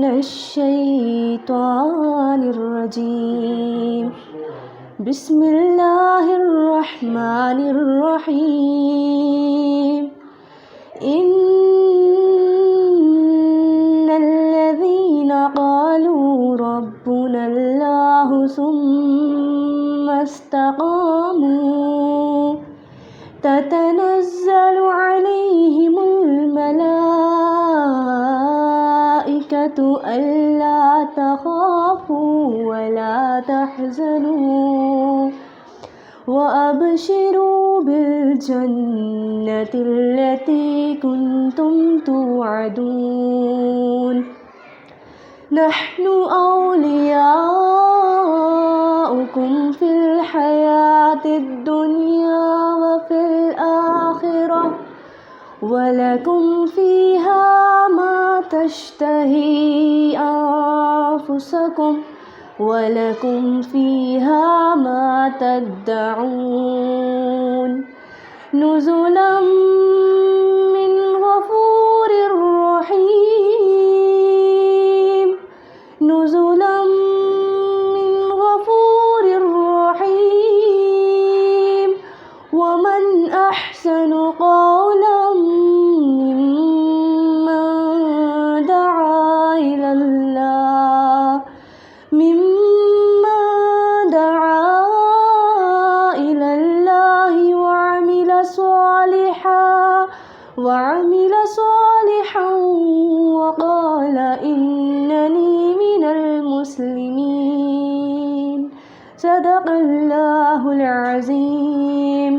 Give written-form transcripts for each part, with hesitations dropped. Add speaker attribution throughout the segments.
Speaker 1: من الشیطان الرجیم بسم اللہ الرحمن الرحیم ان الذین قالوا ربنا اللہ ثم استقاموا تتنزل علیہم الملائکۃ الا تخافوا ولا تحزنوا وابشروا بالجنة التي كنتم توعدون نحن أولياؤكم في الحياة الدنيا وفي الآخرة وَلَكُمْ فِيهَا مَا تَشْتَهِي أَنفُسُكُمْ وَلَكُمْ فِيهَا مَا تَدَّعُونَ نُزُلًا مِّنْ غَفُورٍ رَّحِيمٍ نُزُلًا مِّنْ غَفُورٍ رَّحِيمٍ وَمَنْ أَحْسَنُ قَوْلًا وعمل صالحا وقال إنني من المسلمين صدق اللہ العظیم۔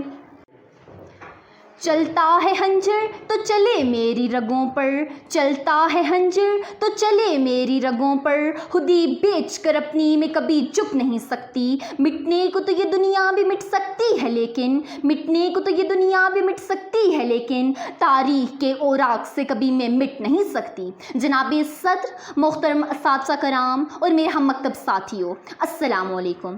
Speaker 2: چلتا ہے خنجر تو چلے میری رگوں پر، چلتا ہے خنجر تو چلے میری رگوں پر، خودی بیچ کر اپنی میں کبھی چپ نہیں سکتی، مٹنے کو تو یہ دنیا بھی مٹ سکتی ہے لیکن مٹنے کو تو یہ دنیا بھی مٹ سکتی ہے لیکن تاریخ کے اوراق سے کبھی میں مٹ نہیں سکتی۔ جناب صدر، محترم اساتذہ کرام اور میرے ہم مکتب ساتھیوں، السلام علیکم۔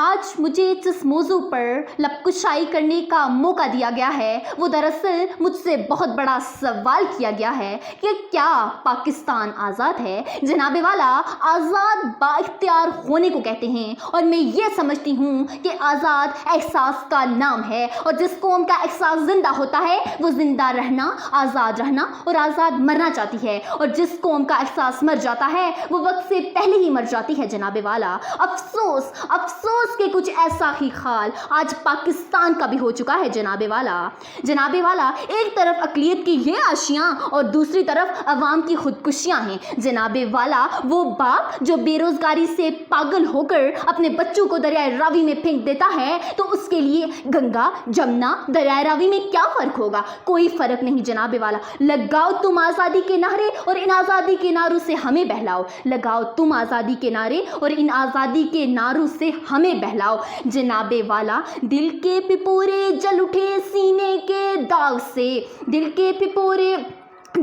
Speaker 2: آج مجھے جس موضوع پر لب کشائی کرنے کا موقع دیا گیا ہے وہ دراصل مجھ سے بہت بڑا سوال کیا گیا ہے کہ کیا پاکستان آزاد ہے؟ جناب والا، آزاد با اختیار ہونے کو کہتے ہیں اور میں یہ سمجھتی ہوں کہ آزاد احساس کا نام ہے، اور جس قوم کا احساس زندہ ہوتا ہے وہ زندہ رہنا، آزاد رہنا اور آزاد مرنا چاہتی ہے، اور جس قوم کا احساس مر جاتا ہے وہ وقت سے پہلے ہی مر جاتی ہے۔ جناب والا، افسوس افسوس کہ کچھ ایسا ہی حال آج پاکستان کا بھی ہو چکا ہے۔ جناب والا، ایک طرف اقلیت کی یہ آشیاں اور دوسری طرف عوام کی خودکشیاں ہیں۔ جناب والا، وہ باپ جو بے روزگاری سے پاگل ہو کر اپنے بچوں کو دریائے راوی میں پھینک دیتا ہے تو اس کے لیے گنگا، جمنا، دریائے راوی میں کیا فرق ہوگا؟ کوئی فرق نہیں۔ جناب والا، لگاؤ تم آزادی کے نعرے اور ان آزادی کے نعروں سے ہمیں بہلاؤ، لگاؤ تم آزادی کے نعرے اور ان آزادی کے نعروں سے ہمیں بہلاؤ۔ جناب والا، دل کے پپورے جل اٹھے سینے کے داغ سے، دل کے پپورے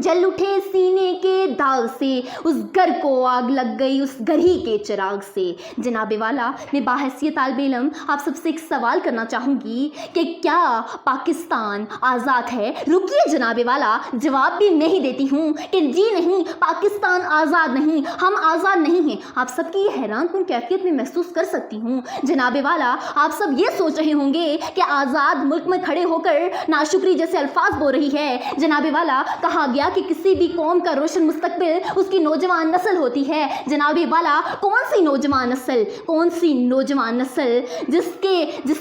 Speaker 2: جل اٹھے سینے کے داغ سے، اس گھر کو آگ لگ گئی اس گھر ہی کے چراغ سے۔ جناب والا، میں باحیثیت طالب علم آپ سب سے ایک سوال کرنا چاہوں گی کہ کیا پاکستان آزاد ہے؟ رکیے جناب والا، جواب بھی میں ہی دیتی ہوں کہ جی نہیں، پاکستان آزاد نہیں، ہم آزاد نہیں ہیں۔ آپ سب کی یہ حیران کن کیفیت میں محسوس کر سکتی ہوں۔ جناب والا، آپ سب یہ سوچ رہے ہوں گے کہ آزاد ملک میں کھڑے ہو کر ناشکری جیسے الفاظ بول رہی ہے۔ جناب والا، کہا گیا کہ کسی بھی قوم کا روشن مستقبل اس کی نوجوان نسل ہوتی ہے۔ جناب والا، کون سی نوجوان نسل؟ کون سی نوجوان نسل جس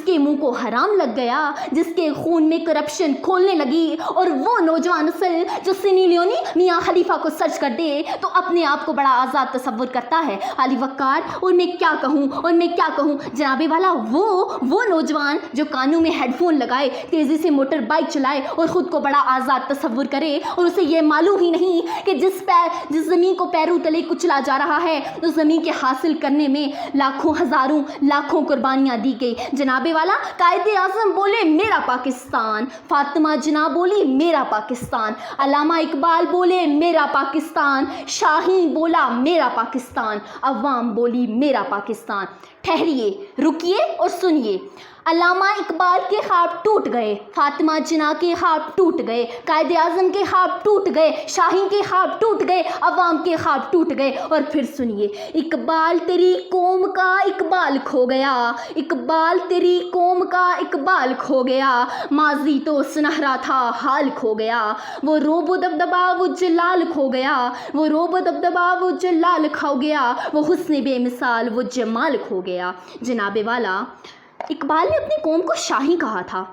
Speaker 2: کے منہ کو حرام لگ گیا، جس کے خون میں کرپشن کھولنے لگی، اور وہ نوجوان نسل جو سینی لیونی میاں خلیفہ کو سرچ کر دے تو اپنے آپ کو بڑا آزاد تصور کرتا ہے۔ علی وقار، اور میں کیا کہوں جناب والا، وہ نوجوان جو کانوں میں ہیڈ فون لگائے، تیزی سے موٹر بائک چلائے اور خود کو بڑا آزاد تصور کرے، اور اسے یہ معلوم ہی نہیں کہ جس زمین کو پیروں تلے کچلا جا رہا ہے اس زمین کے حاصل کرنے میں لاکھوں ہزاروں لاکھوں قربانیاں دی گئی۔ جناب والا، قائد اعظم بولے میرا پاکستان، فاطمہ جناح بولی میرا پاکستان، علامہ اقبال بولے میرا پاکستان، شاہین بولا میرا پاکستان، عوام بولی میرا پاکستان۔ ٹھہریے، رکیے اور سنیے۔ علامہ اقبال کے خواب ٹوٹ گئے، فاطمہ جناح کے خواب ٹوٹ گئے، قائد اعظم کے خواب ٹوٹ گئے، شاہین کے خواب ٹوٹ گئے، عوام کے خواب ٹوٹ گئے۔ اور پھر سنیے، اقبال تیری قوم کا اقبال کھو گیا، اقبال تیری قوم کا اقبال کھو گیا، ماضی تو سنہرا تھا حال کھو گیا، وہ روب و دبدبا وہ جلال کھو گیا، وہ روب و دبدبا وہ جلال کھو گیا، وہ حسن بے مثال وہ جمال کھو گیا۔ جناب والا، اقبال نے اپنی قوم کو شاہین کہا تھا۔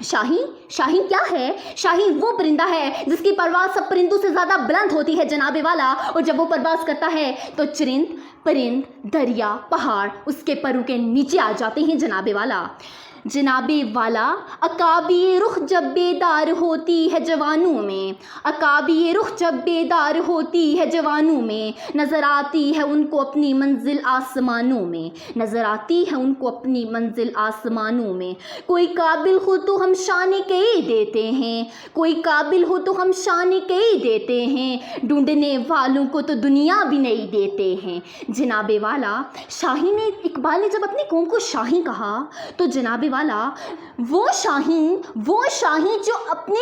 Speaker 2: شاہین کیا ہے؟ شاہین وہ پرندہ ہے جس کی پرواز سب پرندوں سے زیادہ بلند ہوتی ہے جناب والا، اور جب وہ پرواز کرتا ہے تو چرند، پرند، دریا، پہاڑ اس کے پروں کے نیچے آ جاتے ہیں جناب والا۔ جناب والا، عقابی رخ جب بیدار ہوتی ہے جوانوں میں، عقابی رخ جب بیدار ہوتی ہے جوانوں میں، نظر آتی ہے ان کو اپنی منزل آسمانوں میں، نظر آتی ہے ان کو اپنی منزل آسمانوں میں۔ کوئی قابل ہو تو ہم شان کئی دیتے ہیں، کوئی قابل ہو تو ہم شان کئی دیتے ہیں، ڈھونڈنے والوں کو تو دنیا بھی نہیں دیتے ہیں۔ جناب والا، اقبال نے جب اپنی قوم کو شاہین کہا تو جناب والا، وہ شاہین جو اپنے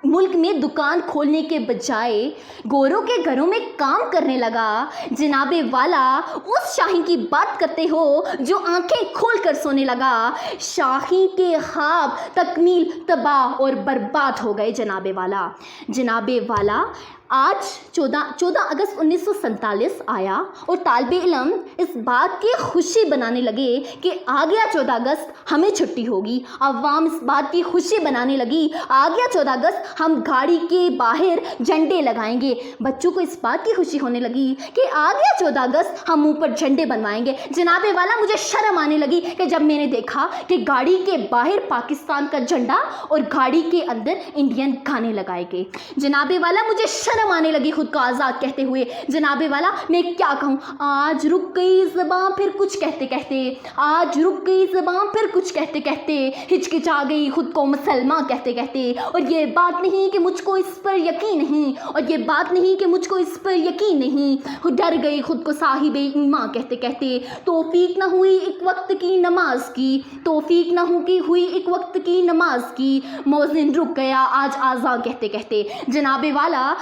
Speaker 2: ملک میں دکان کھولنے کے بجائے گوروں کے گھروں میں کام کرنے لگا، جناب والا اس شاہین کی بات کرتے ہو جو آنکھیں کھول کر سونے لگا۔ شاہین کے خواب تکمیل تباہ اور برباد ہو گئے جناب والا۔ جناب والا، آج 14 اگست 1947 آیا اور طالب علم اس بات کی خوشی بنانے لگے کہ آ گیا 14 اگست ہمیں چھٹی ہوگی، عوام اس بات کی خوشی بنانے لگی آ گیا 14 اگست ہم گاڑی کے باہر جھنڈے لگائیں گے، بچوں کو اس بات کی خوشی ہونے لگی کہ آ گیا 14 اگست ہم منہ پر جھنڈے بنوائیں گے۔ جناب والا، مجھے شرم آنے لگی کہ جب میں نے دیکھا کہ گاڑی کے باہر پاکستان کا جھنڈا اور گاڑی کے اندر انڈین گانے لگائے گئے۔ جناب والا، مجھے شرم آنے لگی خود کو آزاد کہتے ہوئے۔ جناب والا، میں کیا کہوں، آج رک گئی زباں پھر کچھ کہتے کہتے، آج رک گئی زباں پھر کچھ کہتے کہتے، ہچکچا گئی خود کو مسلمان کہتے کہتے، اور یہ بات نہیں کہ مجھ کو اس پر یقین نہیں، اور یہ بات نہیں کہ مجھ کو اس پر یقین نہیں، ڈر گئی خود کو صاحب ایمان کہتے کہتے، توفیق نہ ہوئی ایک وقت کی نماز کی، توفیق نہ ہوئی ایک وقت کی نماز کی، مؤذن رک گیا آج آذان کہتے کہتے۔ جناب والا،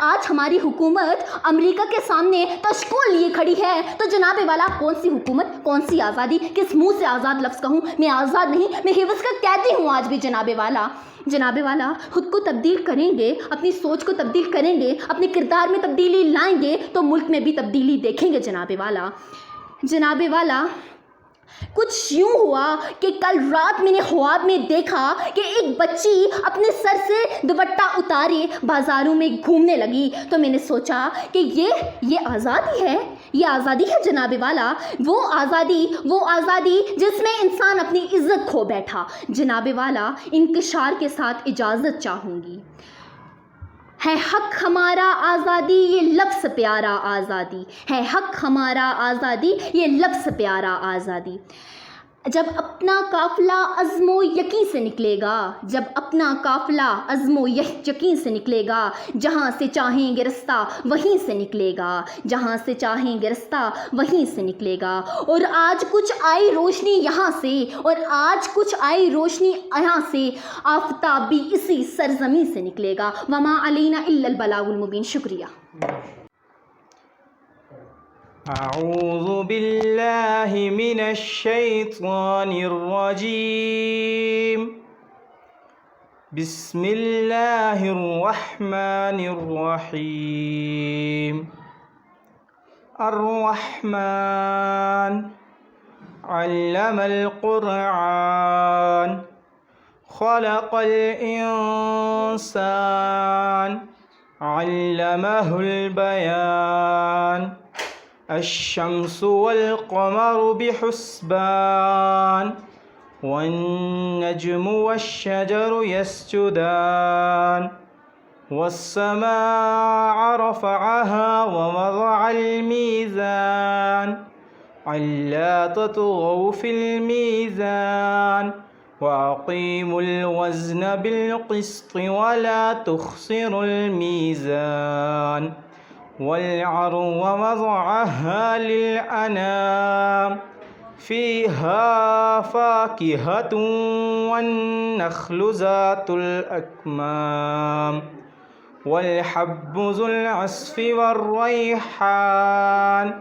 Speaker 2: آج ہماری حکومت امریکہ کے سامنے تشکول لیے کھڑی ہے، تو جناب والا کون سی حکومت، کون سی آزادی، کس منہ سے آزاد لفظ کہوں، میں آزاد نہیں، میں حفظ کا قیدی ہوں آج بھی جناب والا۔ جناب والا، خود کو تبدیل کریں گے، اپنی سوچ کو تبدیل کریں گے، اپنے کردار میں تبدیلی لائیں گے تو ملک میں بھی تبدیلی دیکھیں گے جناب والا۔ جناب والا، کچھ یوں ہوا کہ کل رات میں نے خواب میں دیکھا کہ ایک بچی اپنے سر سے دوپٹہ اتارے بازاروں میں گھومنے لگی، تو میں نے سوچا کہ یہ آزادی ہے، یہ آزادی ہے جناب والا، وہ آزادی جس میں انسان اپنی عزت کھو بیٹھا۔ جناب والا، انکشار کے ساتھ اجازت چاہوں گی۔ ہے حق ہمارا آزادی یہ لفظ پیارا آزادی، ہے حق ہمارا آزادی یہ لفظ پیارا آزادی۔ جب اپنا قافلہ عزم و یقین سے نکلے گا، جب اپنا قافلہ عزم و یقین سے نکلے گا، جہاں سے چاہیں گے رستہ وہیں سے نکلے گا، جہاں سے چاہیں گے رستہ وہیں سے نکلے گا۔ اور آج کچھ آئی روشنی یہاں سے، اور آج کچھ آئی روشنی یہاں سے، آفتاب بھی اسی سرزمین سے نکلے گا۔ وما علینا الا البلاغ المبین۔ شکریہ۔
Speaker 3: اعوذ باللہ من الشیطان الرجیم، بسم اللہ الرحمن الرحیم۔ الرحمن علم القرآن، خلق الانسان، علمہ البیان، الشمس والقمر بحسبان، والنجم والشجر يسجدان، والسماء رفعها ووضع الميزان، ألا تطغوا في الميزان، وأقيموا الوزن بالقسط ولا تخسروا الميزان، والأرض وضعها للأنام فيها فاكهة والنخل ذات الأكمام والحب ذو العصف والريحان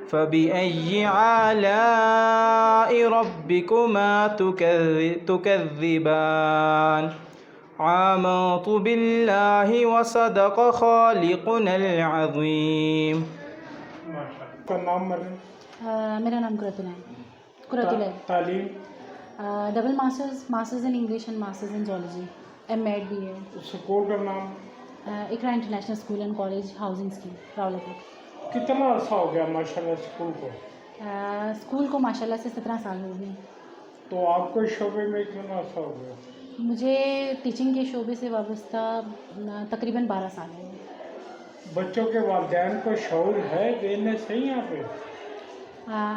Speaker 3: فبأي آلاء ربكما تكذبان آمنت بالله وصدق خالقنا العظيم.
Speaker 4: کا نام مریم؟
Speaker 1: میرا نام قرۃ العین.
Speaker 4: تعلیم؟
Speaker 1: Double masters in English and masters in zoology, M Ed B Ed.
Speaker 4: School کا نام؟
Speaker 1: Iqra international school and college, housing scheme, Rawalpur.
Speaker 4: کتنا عرصہ ہو گیا ماشاء اللہ اسکول کو؟
Speaker 1: اسکول کو ماشاء اللہ سے 17 سال ہو گئے.
Speaker 4: تو آپ کو اس شعبے میں کتنا عرصہ ہو گیا؟
Speaker 1: مجھے ٹیچنگ کے شعبے سے وابستہ تقریباً 12 سال ہیں.
Speaker 4: بچوں کے والدین کو شعور ہے دینے سے ہی یہاں پہ؟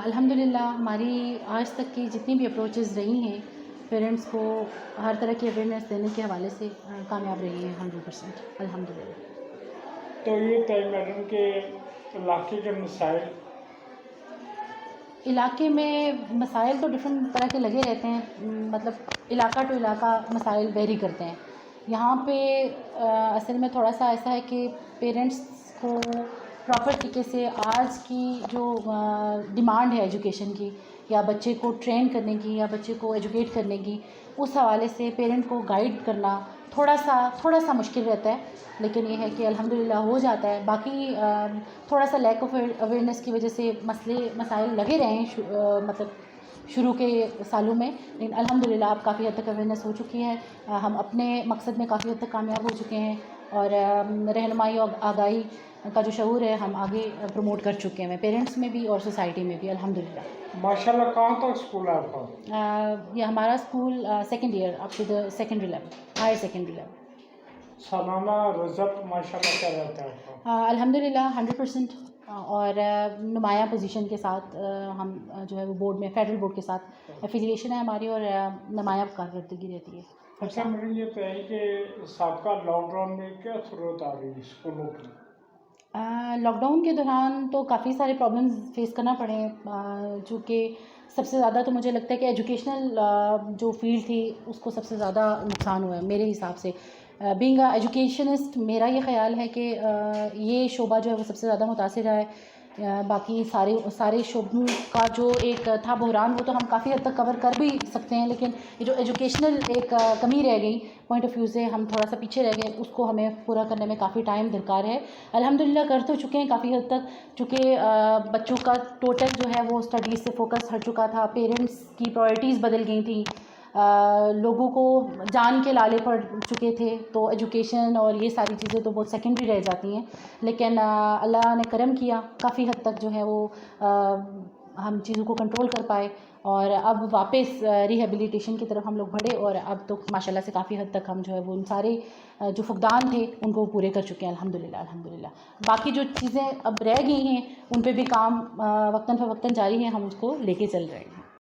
Speaker 1: الحمدللہ ہماری آج تک کی جتنی بھی اپروچز رہی ہیں پیرنٹس کو ہر طرح کی اویئرنیس دینے کے حوالے سے کامیاب رہی ہیں 100% الحمدللہ.
Speaker 4: تو یہ طے میڈم کے علاقے کے مسائل؟
Speaker 1: علاقے میں مسائل تو ڈفرینٹ طرح کے لگے رہتے ہیں، مطلب علاقہ ٹو علاقہ مسائل ویری کرتے ہیں. یہاں پہ اصل میں تھوڑا سا ایسا ہے کہ پیرنٹس کو پراپر طریقے سے آج کی جو ڈیمانڈ ہے ایجوکیشن کی یا بچے کو ٹرین کرنے کی یا بچے کو ایجوکیٹ کرنے کی، اس حوالے سے پیرنٹ کو گائیڈ کرنا تھوڑا سا مشکل رہتا ہے. لیکن یہ ہے کہ الحمدللہ ہو جاتا ہے. باقی تھوڑا سا لیک آف اویئرنیس کی وجہ سے مسائل لگے رہے ہیں مطلب شروع کے سالوں میں، لیکن الحمدللہ اب کافی حد تک اویئرنیس ہو چکی ہے. ہم اپنے مقصد میں کافی حد تک کامیاب ہو چکے ہیں اور رہنمائی اور آگاہی کا جو شعور ہے ہم آگے پروموٹ کر چکے ہیں پیرنٹس میں بھی اور سوسائٹی میں بھی الحمدللہ.
Speaker 4: ماشاءاللہ کہاں تک اسکول ہے آپ کا؟
Speaker 1: یہ ہمارا school second year up to the secondary level, higher secondary level.
Speaker 4: سالانہ رزق ماشاءاللہ کیا رہتا ہے آپ کا؟
Speaker 1: الحمدللہ 100% اور نمایاں پوزیشن کے ساتھ ہم جو ہے وہ بورڈ میں فیڈرل بورڈ کے ساتھ افیلیشن ہے ہماری اور نمایاں کارکردگی رہتی ہے.
Speaker 4: اچھا مجھے یہ بتائیے کہ سابقہ لاک ڈاؤن میں کیا ضرورت آ رہی ہے اسکولوں کی؟
Speaker 1: لاک ڈاؤن کے دوران تو کافی سارے پرابلمز فیس کرنا پڑے، جو کہ سب سے زیادہ تو مجھے لگتا ہے کہ ایجوکیشنل جو فیلڈ تھی اس کو سب سے زیادہ نقصان ہوا ہے میرے حساب سے. بینگ اے ایجوکیشنسٹ میرا یہ خیال ہے کہ یہ شعبہ جو ہے وہ سب سے زیادہ متاثر رہا ہے. باقی سارے شعبوں کا جو ایک تھا بحران وہ تو ہم کافی حد تک کور کر بھی سکتے ہیں، لیکن یہ جو ایجوکیشنل ایک کمی رہ گئی پوائنٹ آف ویو سے ہم تھوڑا سا پیچھے رہ گئے، اس کو ہمیں پورا کرنے میں کافی ٹائم درکار ہے. الحمدللہ کر تو چکے ہیں کافی حد تک، چونکہ بچوں کا ٹوٹل جو ہے وہ اسٹڈیز سے فوکس ہٹ چکا تھا، پیرنٹس کی پرائرٹیز بدل گئی تھیں، لوگوں کو جان کے لالے پڑ چکے تھے، تو ایجوکیشن اور یہ ساری چیزیں تو بہت سیکنڈری رہ جاتی ہیں. لیکن اللہ نے کرم کیا، کافی حد تک جو ہے وہ ہم چیزوں کو کنٹرول کر پائے اور اب واپس ریہیبلیٹیشن کی طرف ہم لوگ بڑھے اور اب تو ماشاءاللہ سے کافی حد تک ہم جو ہے وہ ان سارے جو فقدان تھے ان کو پورے کر چکے ہیں الحمدللہ. باقی جو چیزیں اب رہ گئی ہیں ان پہ بھی کام وقتاً فوقتاً جاری ہے، ہم اس کو لے کے چل رہے ہیں.